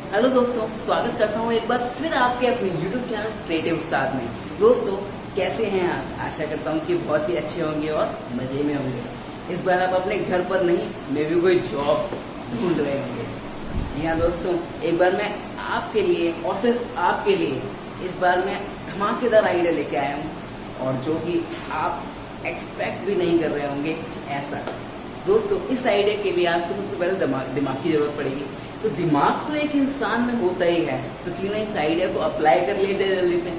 Hello दोस्तों, स्वागत करता हूँ एक बार फिर आपके अपने YouTube चैनल क्रिएटिव उस्ताद में। दोस्तों, कैसे हैं आप? आशा करता हूँ कि बहुत ही अच्छे होंगे और मजे में होंगे। इस बार आप अपने घर पर नहीं, मे भी कोई जॉब ढूंढ रहे होंगे। जी हाँ दोस्तों, एक बार मैं आपके लिए और सिर्फ आपके लिए इस बार मैं धमाकेदार आइडिया लेके आया हूँ, और जो कि आप एक्सपेक्ट भी नहीं कर रहे होंगे कुछ ऐसा। दोस्तों, इस आइडिया के लिए आपको सबसे पहले दिमाग की जरूरत पड़ेगी। तो दिमाग तो एक इंसान में होता ही है, तो क्यों ना इस आइडिया को अप्लाई कर लेते जल्दी से।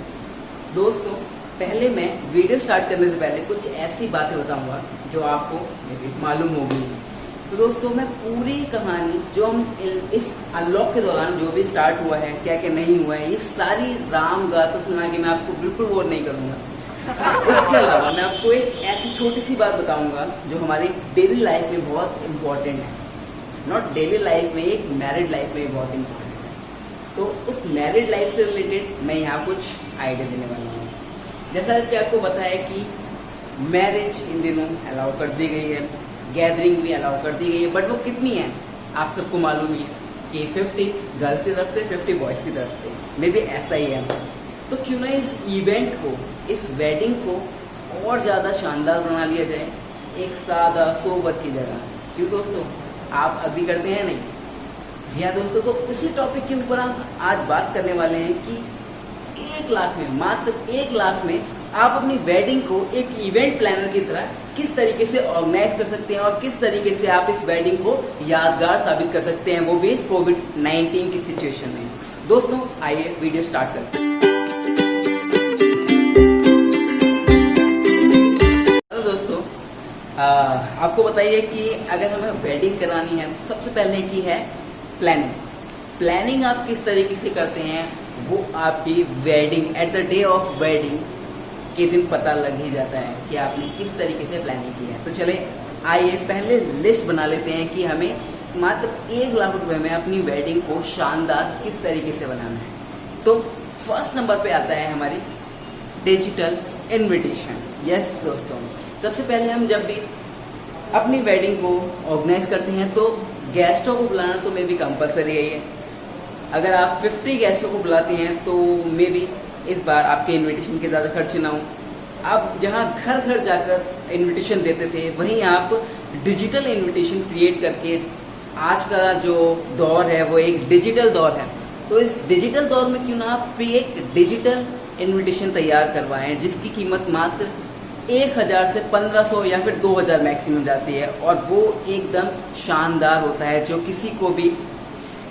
दोस्तों, पहले मैं वीडियो स्टार्ट करने से पहले कुछ ऐसी बातें बताऊंगा जो आपको मालूम होगी। तो दोस्तों, मैं पूरी कहानी जो हम इस अनलॉक के दौरान जो भी स्टार्ट हुआ है, क्या क्या नहीं हुआ है, ये सारी राम गाथा सुना के मैं आपको बिल्कुल बोर नहीं करूंगा। उसके अलावा मैं आपको एक ऐसी छोटी सी बात बताऊंगा जो हमारी डेली लाइफ में बहुत इंपॉर्टेंट है। नॉट डेली लाइफ में, एक मैरिड लाइफ में बहुत इंपॉर्टेंट है। तो उस मैरिड लाइफ से रिलेटेड मैं यहाँ कुछ आइडिया देने वाला हूँ। जैसा कि आपको बताया कि मैरिज इन दिनों अलाउ कर दी गई है, गैदरिंग भी अलाउ कर दी गई है, बट वो कितनी है आप सबको मालूम ही है कि 50 गर्ल्स की तरफ से, 50 बॉयज की तरफ से, मे भी ऐसा ही है। तो क्यों ना इस इवेंट को, इस वेडिंग को और ज्यादा शानदार बना लिया जाए, एक सादा सोबर की जगह। क्यों दोस्तों, आप अभी करते हैं नहीं? जी हाँ दोस्तों, तो इसी टॉपिक के ऊपर हम आज बात करने वाले हैं कि 1 लाख में, मात्र 1 लाख में आप अपनी वेडिंग को एक इवेंट प्लानर की तरह किस तरीके से ऑर्गेनाइज कर सकते हैं और किस तरीके से आप इस वेडिंग को यादगार साबित कर सकते हैं, वो भी इस कोविड-19 की सिचुएशन में। दोस्तों, आइए वीडियो स्टार्ट करते हैं। आपको बताइए कि अगर हमें वेडिंग करानी है, सबसे पहले की है प्लानिंग। प्लानिंग आप किस तरीके से करते हैं वो आपकी wedding, at the day of wedding के दिन पता लग ही जाता है कि आपने किस तरीके से प्लानिंग की है। तो चले आइए पहले लिस्ट बना लेते हैं कि हमें मात्र 1 लाख रुपए में अपनी वेडिंग को शानदार किस तरीके से बनाना है। तो फर्स्ट नंबर पे आता है हमारी डिजिटल इन्विटेशन। यस दोस्तों, सबसे पहले हम जब भी अपनी वेडिंग को ऑर्गेनाइज करते हैं तो गेस्टों को बुलाना तो मे भी कंपलसरी है। अगर आप 50 गेस्टों को बुलाते हैं तो मे भी इस बार आपके इनविटेशन के ज़्यादा खर्च ना हो। आप जहां घर घर जाकर इनविटेशन देते थे, वहीं आप डिजिटल इनविटेशन क्रिएट करके, आज का जो दौर है वो एक डिजिटल दौर है, तो इस डिजिटल दौर में क्यों ना आप एक डिजिटल इनविटेशन तैयार करवाएं जिसकी कीमत मात्र 1000 से 1500 या फिर 2000 मैक्सिमम जाती है, और वो एकदम शानदार होता है जो किसी को भी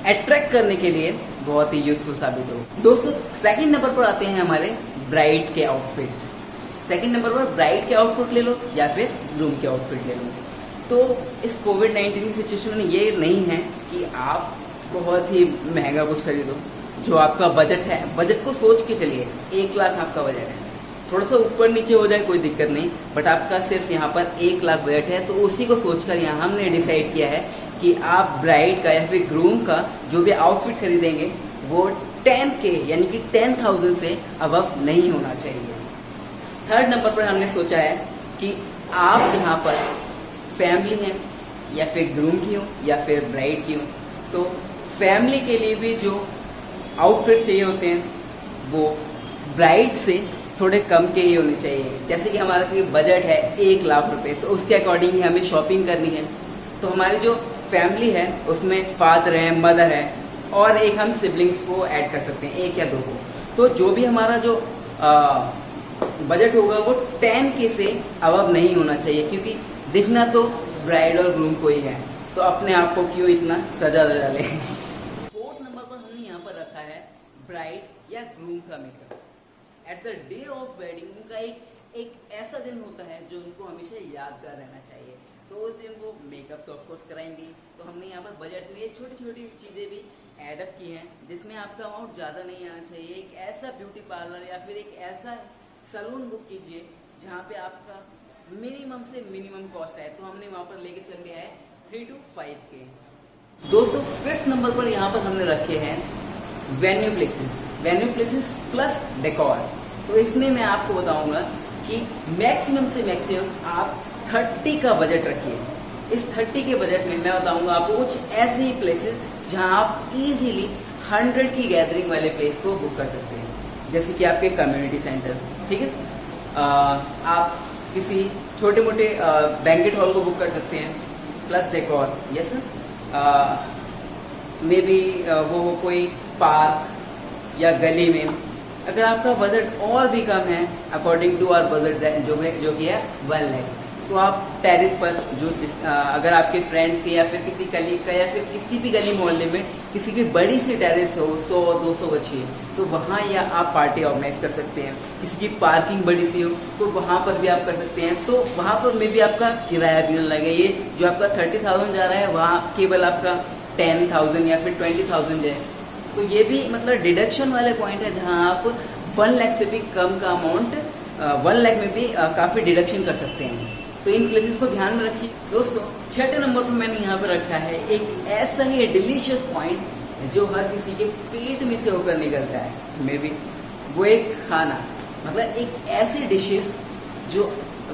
अट्रैक्ट करने के लिए बहुत ही यूजफुल साबित हो। दोस्तों, सेकंड नंबर पर आते हैं हमारे ब्राइड के आउटफिट्स। सेकंड नंबर पर ब्राइड के आउटफिट ले लो या फिर ग्रूम के आउटफिट ले लो। तो इस कोविड-19 की सिचुएशन में ये नहीं है कि आप बहुत ही महंगा कुछ खरीदो। जो आपका बजट है, बजट को सोच के चलिए। 1 लाख आपका बजट है, थोड़ा सा ऊपर नीचे हो जाए कोई दिक्कत नहीं, बट आपका सिर्फ यहाँ पर 1 लाख बजट है। तो उसी को सोचकर यहाँ हमने डिसाइड किया है कि आप ब्राइड का या फिर ग्रूम का जो भी आउटफिट खरीदेंगे वो 10K यानी कि 10,000 से अबव नहीं होना चाहिए। थर्ड नंबर पर हमने सोचा है कि आप जहाँ पर फैमिली है, या फिर ग्रूम की हो या फिर ब्राइड की हो, तो फैमिली के लिए भी जो आउटफिट चाहिए होते हैं वो ब्राइड से थोड़े कम के ही होने चाहिए। जैसे कि हमारा बजट है 1 लाख रुपए, तो उसके अकॉर्डिंग ही हमें शॉपिंग करनी है। तो हमारी जो फैमिली है उसमें फादर है, मदर है, और एक हम सिबलिंग्स को ऐड कर सकते हैं, 1 या 2 को। तो जो भी हमारा जो बजट होगा वो 10K से अबव नहीं होना चाहिए, क्योंकि दिखना तो ब्राइड और ग्रूम को ही है, तो अपने आप को क्यों इतना सजा दजा ले। फोर्थ नंबर पर हमने यहाँ पर रखा है ब्राइड या ग्रूम का makeup. At the day of wedding उनका एक ऐसा दिन होता है जो उनको हमेशा यादगार रहना चाहिए, तो उस दिन वो मेकअप तो ऑफकोर्स कराएंगे। तो हमने यहाँ पर बजट में ये छोटी छोटी चीज़ें भी एडअप की हैं जिसमें आपका अमाउंट ज़्यादा नहीं आना चाहिए। एक ऐसा ब्यूटी पार्लर या फिर एक ऐसा सैलून बुक कीजिए जहाँ पे आपका मिनिमम से मिनिमम कॉस्ट है। तो हमने वहाँ पर लेके चल लिया है 3 to 5K। दोस्तों, 5th नंबर पर यहाँ पर हमने रखे हैं वेन्यू प्लेसेस प्लस डेकोर। तो इसमें मैं आपको बताऊंगा कि मैक्सिमम से मैक्सिमम आप 30 का बजट रखिए। इस 30 के बजट में मैं बताऊंगा आपको कुछ ऐसे ही प्लेसेस जहां आप इजीली 100 की गैदरिंग वाले प्लेस को बुक कर सकते हैं, जैसे कि आपके कम्युनिटी सेंटर, ठीक है। आप किसी छोटे मोटे बैंकेट हॉल को बुक कर सकते हैं, plus decor, yes, may be वो कोई पार्क या गली में। अगर आपका बजट और भी कम है, अकॉर्डिंग टू आवर बजट जो कि है 1 लाख, तो आप टेरिस पर अगर आपके फ्रेंड्स के या फिर किसी कलीग का या फिर किसी भी गली मोहल्ले में किसी की बड़ी सी टेरिस हो, 100-200 गज, तो वहाँ या आप पार्टी ऑर्गेनाइज कर सकते हैं। किसी की पार्किंग बड़ी सी हो तो वहाँ पर भी आप कर सकते हैं। तो वहाँ पर में भी आपका किराया भी न लगे। ये जो आपका 30,000 जा रहा है, वहाँ केवल आपका 10,000 या फिर 20,000 है। तो ये भी मतलब डिडक्शन वाले पॉइंट है, जहाँ आप 1 लाख से भी कम का अमाउंट 1 लाख में भी काफी डिडक्शन कर सकते हैं। तो इन प्लेसेस को ध्यान में रखिए। दोस्तों, 6 नंबर पर मैंने यहाँ पे रखा है एक ऐसा ही डिलीशियस पॉइंट जो हर किसी के पेट में से होकर निकलता है, मे बी वो एक खाना, मतलब एक ऐसी डिशेज जो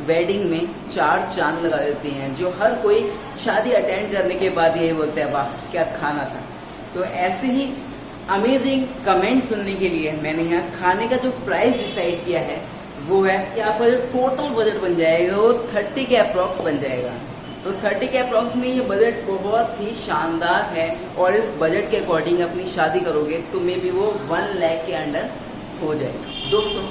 वेडिंग में 4 चांद लगा देती हैं, जो हर कोई शादी अटेंड करने के बाद यही बोलते हैं, वाह क्या खाना था। तो ऐसे ही अमेजिंग कमेंट सुनने के लिए मैंने यहाँ खाने का जो प्राइस डिसाइड किया है वो है कि आपका जो टोटल बजट बन जाएगा वो 30 के अप्रॉक्स बन जाएगा। तो 30 के अप्रॉक्स में ये बजट बहुत ही शानदार है, और इस बजट के अकॉर्डिंग अपनी शादी करोगे तो मे बी वो 1 लाख के अंडर हो जाएगा। दोस्तों,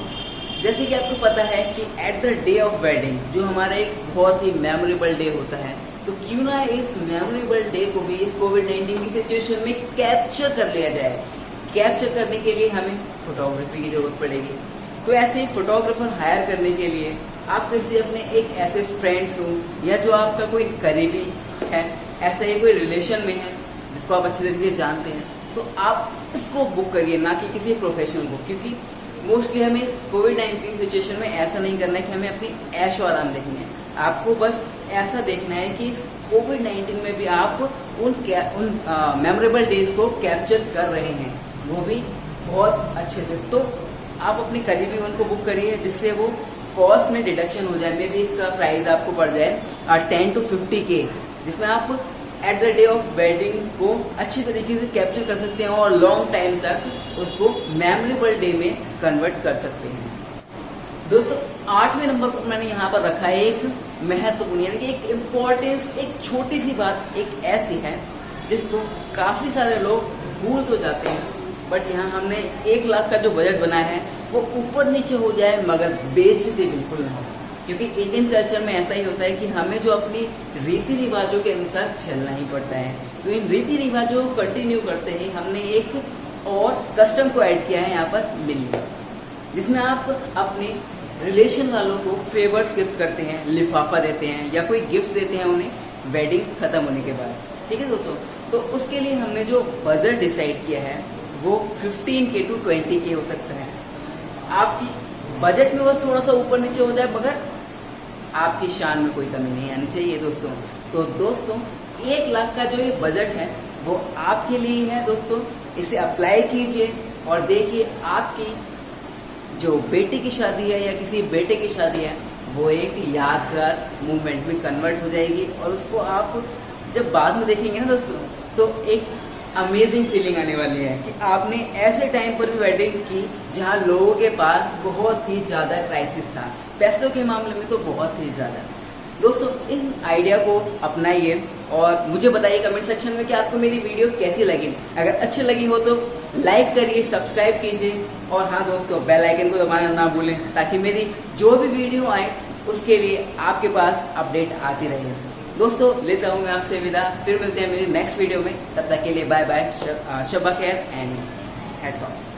जैसे कि आपको पता है कि at the day of wedding जो हमारा एक बहुत ही मेमोरेबल डे होता है, तो क्यों ना इस मेमोरेबल डे को भी इस कोविड-19 की सिचुएशन में कैप्चर कर लिया जाए। कैप्चर करने के लिए हमें फोटोग्राफी की जरूरत पड़ेगी। तो ऐसे ही फोटोग्राफर हायर करने के लिए आप किसी अपने एक ऐसे फ्रेंड्स हो या जो आपका कोई करीबी है, ऐसा ही कोई रिलेशन में है जिसको आप अच्छे तरीके से जानते हैं, तो आप इसको बुक करिए, ना कि किसी प्रोफेशनल को। क्योंकि मोस्टली हमें कोविड-19 सिचुएशन में ऐसा नहीं करना है कि हमें अपनी ऐशो आराम देखनी है। आपको बस ऐसा देखना है कि कोविड-19 में भी आप उन मेमोरेबल डेज को कैप्चर कर रहे हैं, वो भी बहुत अच्छे से। तो आप अपने करीबी उनको बुक करिए, जिससे वो कॉस्ट में डिडक्शन हो जाए। मे बी इसका प्राइस आपको पड़ जाए 10 to 50 के, जिसमें आप at the day of wedding को अच्छी तरीके से कैप्चर कर सकते हैं और लॉन्ग टाइम तक उसको मेमोरेबल डे में कन्वर्ट कर सकते हैं। दोस्तों, 8वें नंबर पर मैंने यहाँ पर रखा है एक महत्वपूर्ण, यानी कि एक इम्पोर्टेंस, एक छोटी सी बात एक ऐसी है जिसको काफी सारे लोग भूल तो जाते हैं, बट यहाँ हमने 1 लाख का जो बजट बनाया है वो ऊपर नीचे हो जाए मगर बेइज्जती बिल्कुल ना हो। क्योंकि इंडियन कल्चर में ऐसा ही होता है कि हमें जो अपनी रीति रिवाजों के अनुसार चलना ही पड़ता है। तो इन रीति रिवाजों को कंटिन्यू करते ही हमने एक और कस्टम को ऐड किया है यहाँ पर मिलने, जिसमें आप अपने रिलेशन वालों को फेवर्स गिफ्ट करते हैं, लिफाफा देते हैं या कोई गिफ्ट देते हैं उन्हें वेडिंग खत्म होने के बाद। ठीक है दोस्तों, तो उसके लिए हमने जो बजट डिसाइड किया है वो 15K to 20K हो सकता है। आपकी बजट में बस थोड़ा सा ऊपर नीचे हो जाए, मगर आपकी शान में कोई कमी नहीं आनी चाहिए दोस्तों। तो दोस्तों, 1 लाख का जो ये बजट है वो आपके लिए है दोस्तों। इसे अप्लाई कीजिए और देखिए आपकी जो बेटी की शादी है या किसी बेटे की शादी है वो एक यादगार मूवमेंट में कन्वर्ट हो जाएगी, और उसको आप जब बाद में देखेंगे ना दोस्तों, तो एक अमेजिंग फीलिंग आने वाली है कि आपने ऐसे टाइम पर भी वेडिंग की जहां लोगों के पास बहुत ही ज्यादा क्राइसिस था, पैसों के मामले में तो बहुत ही ज्यादा। दोस्तों, इन आइडिया को अपनाइए और मुझे बताइए कमेंट सेक्शन में कि आपको मेरी वीडियो कैसी लगी। अगर अच्छी लगी हो तो लाइक करिए, सब्सक्राइब कीजिए, और हाँ दोस्तों, बेल आइकन को दबाना ना भूलें, ताकि मेरी जो भी वीडियो आए उसके लिए आपके पास अपडेट आती रहे। दोस्तों, लेता हूँ मैं आपसे विदा, फिर मिलते हैं मेरी नेक्स्ट वीडियो में। तब तक के लिए बाय बाय, शब्बा खैर एंड हैट्स ऑफ।